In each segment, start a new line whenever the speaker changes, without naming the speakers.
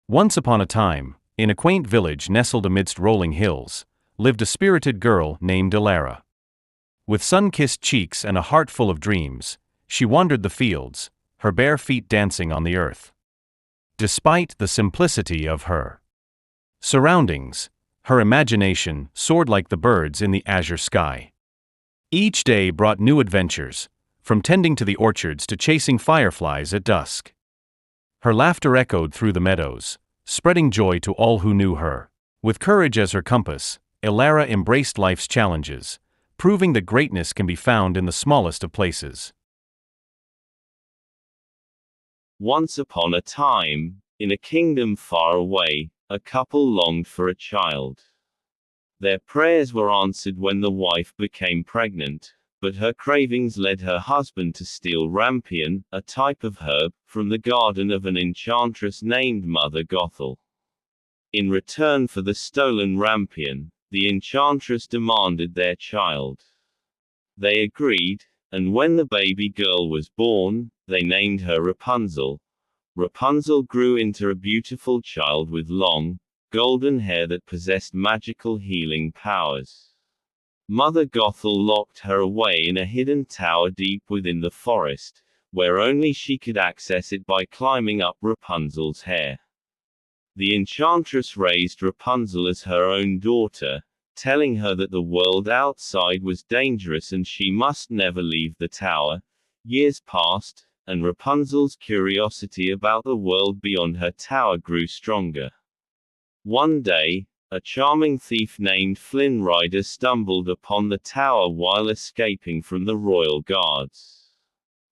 Once upon a time, in a quaint village nestled amidst rolling hills, lived a spirited girl named Elara. With sun-kissed cheeks and a heart full of dreams, she wandered the fields, her bare feet dancing on the earth. Despite the simplicity of her surroundings, her imagination soared like the birds in the azure sky. Each day brought new adventures, from tending to the orchards to chasing fireflies at dusk. Her laughter echoed through the meadows, spreading joy to all who knew her. With courage as her compass, Elara embraced life's challenges, proving that greatness can be found in the smallest of places.
Once upon a time, in a kingdom far away, a couple longed for a child. Their prayers were answered when the wife became pregnant, but her cravings led her husband to steal rampion, a type of herb, from the garden of an enchantress named Mother Gothel. In return for the stolen rampion, the enchantress demanded their child. They agreed, and when the baby girl was born, they named her Rapunzel. Rapunzel grew into a beautiful child with long, golden hair that possessed magical healing powers. Mother Gothel locked her away in a hidden tower deep within the forest, where only she could access it by climbing up Rapunzel's hair. The enchantress raised Rapunzel as her own daughter, telling her that the world outside was dangerous and she must never leave the tower. Years passed, and Rapunzel's curiosity about the world beyond her tower grew stronger. One day, a charming thief named Flynn Rider stumbled upon the tower while escaping from the royal guards.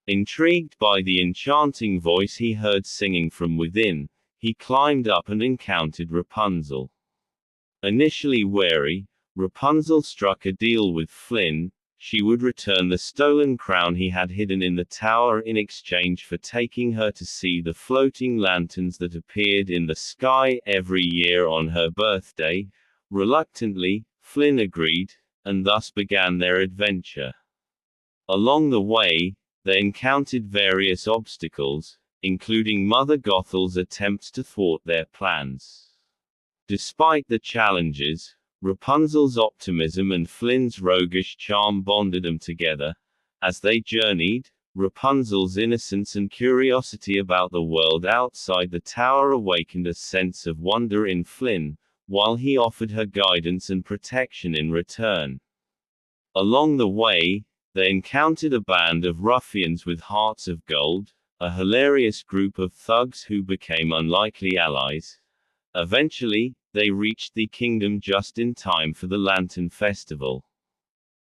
Intrigued by the enchanting voice he heard singing from within, he climbed up and encountered Rapunzel. Initially wary, Rapunzel struck a deal with Flynn. She would return the stolen crown he had hidden in the tower in exchange for taking her to see the floating lanterns that appeared in the sky every year on her birthday. Reluctantly, Flynn agreed, and thus began their adventure. Along the way, they encountered various obstacles, including Mother Gothel's attempts to thwart their plans. Despite the challenges, Rapunzel's optimism and Flynn's roguish charm bonded them together. As they journeyed, Rapunzel's innocence and curiosity about the world outside the tower awakened a sense of wonder in Flynn, while he offered her guidance and protection in return. Along the way, they encountered a band of ruffians with hearts of gold, a hilarious group of thugs who became unlikely allies. Eventually, they reached the kingdom just in time for the Lantern Festival.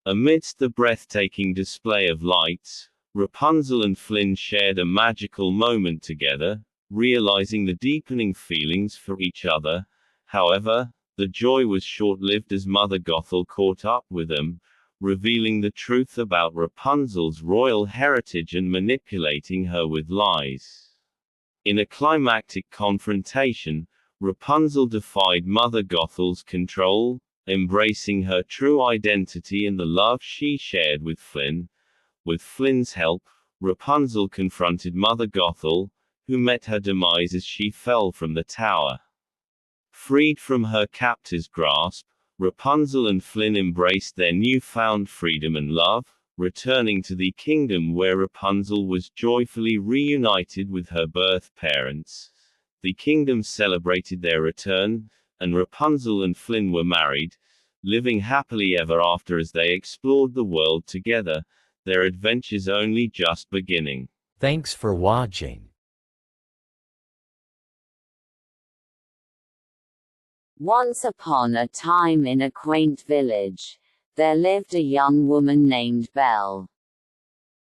Amidst the breathtaking display of lights, Rapunzel and Flynn shared a magical moment together, realizing the deepening feelings for each other. However, the joy was short-lived as Mother Gothel caught up with them, revealing the truth about Rapunzel's royal heritage and manipulating her with lies. In a climactic confrontation, Rapunzel defied Mother Gothel's control, embracing her true identity and the love she shared with Flynn. With Flynn's help, Rapunzel confronted Mother Gothel, who met her demise as she fell from the tower. Freed from her captor's grasp, Rapunzel and Flynn embraced their newfound freedom and love, returning to the kingdom where Rapunzel was joyfully reunited with her birth parents. The kingdom celebrated their return, and Rapunzel and Flynn were married, living happily ever after as they explored the world together, their adventures only just beginning.
Thanks for watching.
Once upon a time in a quaint village, there lived a young woman named Belle.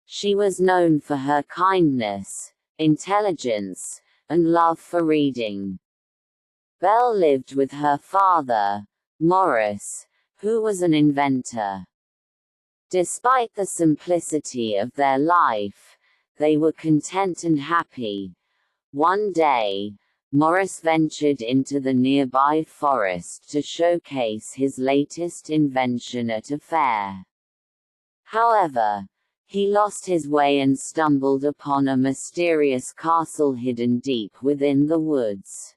She was known for her kindness, intelligence, and love for reading. Belle lived with her father, Maurice, who was an inventor. Despite the simplicity of their life, they were content and happy. One day, Maurice ventured into the nearby forest to showcase his latest invention at a fair. However, he lost his way and stumbled upon a mysterious castle hidden deep within the woods.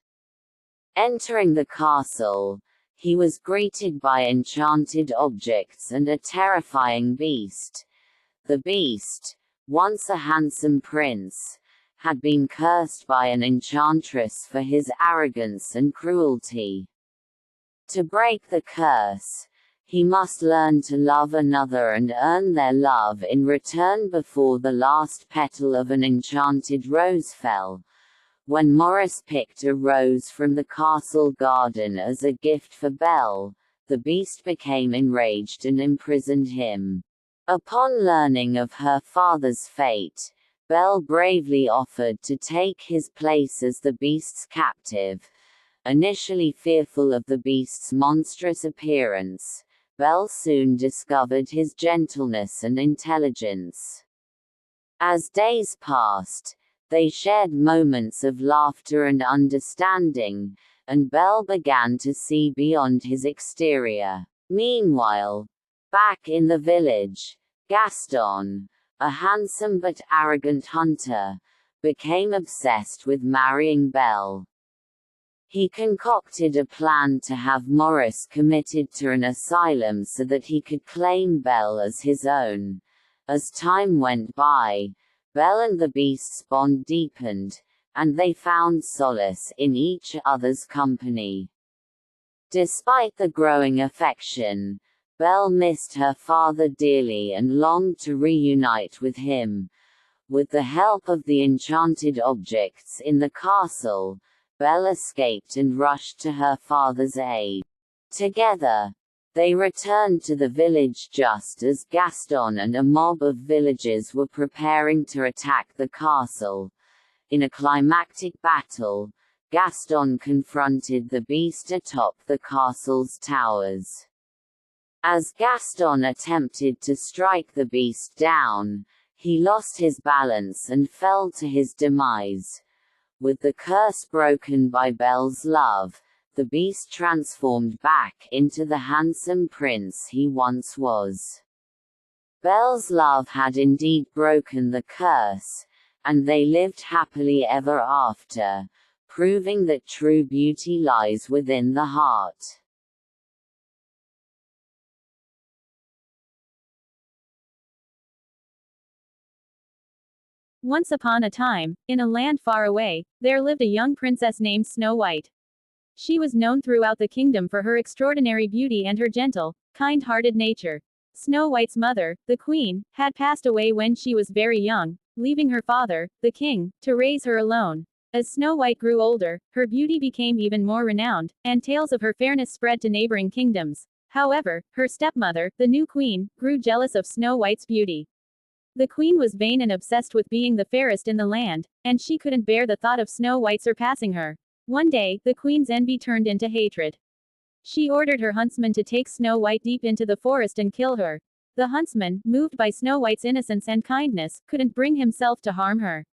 Entering the castle, he was greeted by enchanted objects and a terrifying beast. The beast, once a handsome prince, had been cursed by an enchantress for his arrogance and cruelty. To break the curse, he must learn to love another and earn their love in return before the last petal of an enchanted rose fell. When Morris picked a rose from the castle garden as a gift for Belle, the beast became enraged and imprisoned him. Upon learning of her father's fate, Belle bravely offered to take his place as the beast's captive. Initially fearful of the beast's monstrous appearance, Belle soon discovered his gentleness and intelligence. As days passed, they shared moments of laughter and understanding, and Belle began to see beyond his exterior. Meanwhile, back in the village, Gaston, a handsome but arrogant hunter, became obsessed with marrying Belle. He concocted a plan to have Morris committed to an asylum so that he could claim Belle as his own. As time went by, Belle and the beast's bond deepened, and they found solace in each other's company. Despite the growing affection, Belle missed her father dearly and longed to reunite with him. With the help of the enchanted objects in the castle, Belle escaped and rushed to her father's aid. Together, they returned to the village just as Gaston and a mob of villagers were preparing to attack the castle. In a climactic battle, Gaston confronted the beast atop the castle's towers. As Gaston attempted to strike the beast down, he lost his balance and fell to his demise. With the curse broken by Belle's love, the beast transformed back into the handsome prince he once was. Belle's love had indeed broken the curse, and they lived happily ever after, proving that true beauty lies within the heart.
Once upon a time, in a land far away, there lived a young princess named Snow White. She was known throughout the kingdom for her extraordinary beauty and her gentle, kind-hearted nature. Snow White's mother, the queen, had passed away when she was very young, leaving her father, the king, to raise her alone. As Snow White grew older, her beauty became even more renowned, and tales of her fairness spread to neighboring kingdoms. However, her stepmother, the new queen, grew jealous of Snow White's beauty. The queen was vain and obsessed with being the fairest in the land, and she couldn't bear the thought of Snow White surpassing her. One day, the queen's envy turned into hatred. She ordered her huntsman to take Snow White deep into the forest and kill her. The huntsman, moved by Snow White's innocence and kindness, couldn't bring himself to harm her.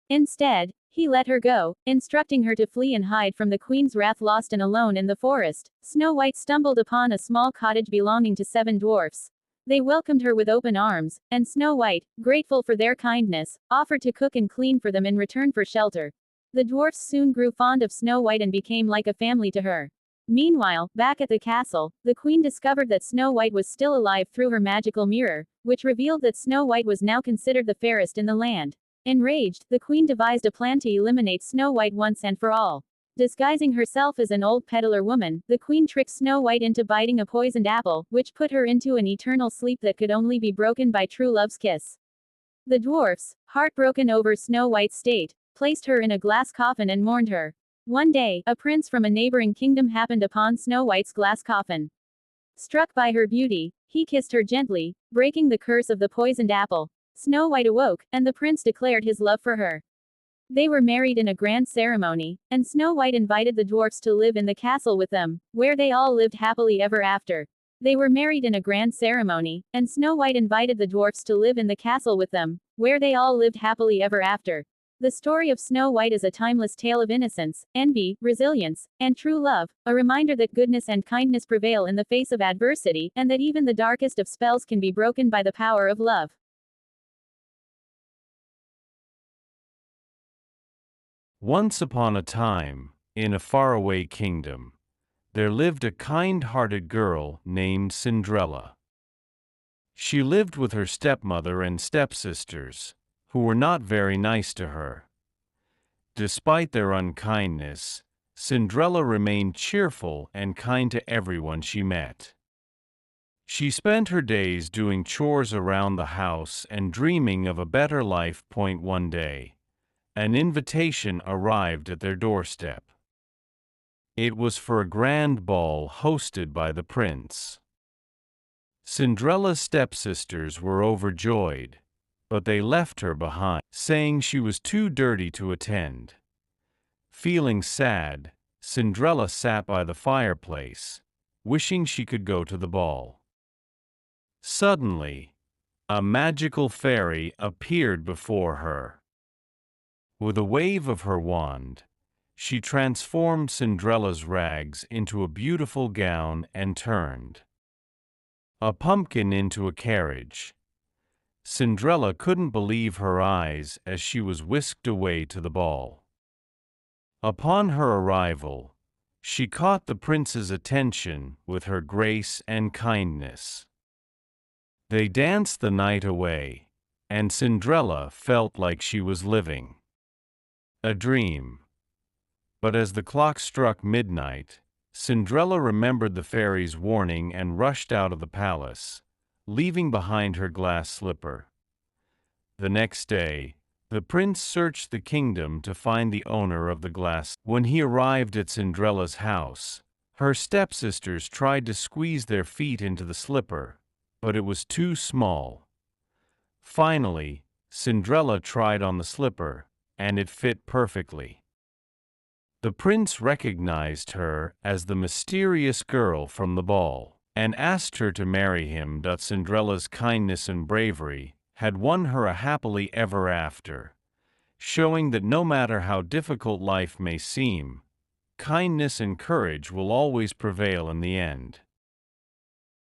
Instead, he let her go, instructing her to flee and hide from the queen's wrath. Lost and alone in the forest, Snow White stumbled upon a small cottage belonging to 7 dwarfs. They welcomed her with open arms, and Snow White, grateful for their kindness, offered to cook and clean for them in return for shelter. The dwarfs soon grew fond of Snow White and became like a family to her. Meanwhile, back at the castle, the queen discovered that Snow White was still alive through her magical mirror, which revealed that Snow White was now considered the fairest in the land. Enraged, the queen devised a plan to eliminate Snow White once and for all. Disguising herself as an old peddler woman, the queen tricked Snow White into biting a poisoned apple, which put her into an eternal sleep that could only be broken by true love's kiss. The dwarfs, heartbroken over Snow White's state, placed her in a glass coffin and mourned her. One day, a prince from a neighboring kingdom happened upon Snow White's glass coffin. Struck by her beauty, he kissed her gently, breaking the curse of the poisoned apple. Snow White awoke, and the prince declared his love for her. They were married in a grand ceremony, and Snow White invited the dwarfs to live in the castle with them, where they all lived happily ever after. They were married in a grand ceremony, and Snow White invited the dwarfs to live in the castle with them, where they all lived happily ever after. The story of Snow White is a timeless tale of innocence, envy, resilience, and true love, a reminder that goodness and kindness prevail in the face of adversity, and that even the darkest of spells can be broken by the power of love.
Once upon a time, in a faraway kingdom, there lived a kind-hearted girl named Cinderella. She lived with her stepmother and stepsisters, who were not very nice to her. Despite their unkindness, Cinderella remained cheerful and kind to everyone she met. She spent her days doing chores around the house and dreaming of a better life. One day, an invitation arrived at their doorstep. It was for a grand ball hosted by the prince. Cinderella's stepsisters were overjoyed, but they left her behind, saying she was too dirty to attend. Feeling sad, Cinderella sat by the fireplace, wishing she could go to the ball. Suddenly, a magical fairy appeared before her. With a wave of her wand, she transformed Cinderella's rags into a beautiful gown and turned a pumpkin into a carriage. Cinderella couldn't believe her eyes as she was whisked away to the ball. Upon her arrival, she caught the prince's attention with her grace and kindness. They danced the night away, and Cinderella felt like she was living a dream. But as the clock struck midnight, Cinderella remembered the fairy's warning and rushed out of the palace, leaving behind her glass slipper. The next day, the prince searched the kingdom to find the owner of the glass. When he arrived at Cinderella's house, her stepsisters tried to squeeze their feet into the slipper, but it was too small. Finally, Cinderella tried on the slipper, and it fit perfectly. The prince recognized her as the mysterious girl from the ball, and asked her to marry him. Cinderella's kindness and bravery had won her a happily ever after, showing that no matter how difficult life may seem, kindness and courage will always prevail in the end.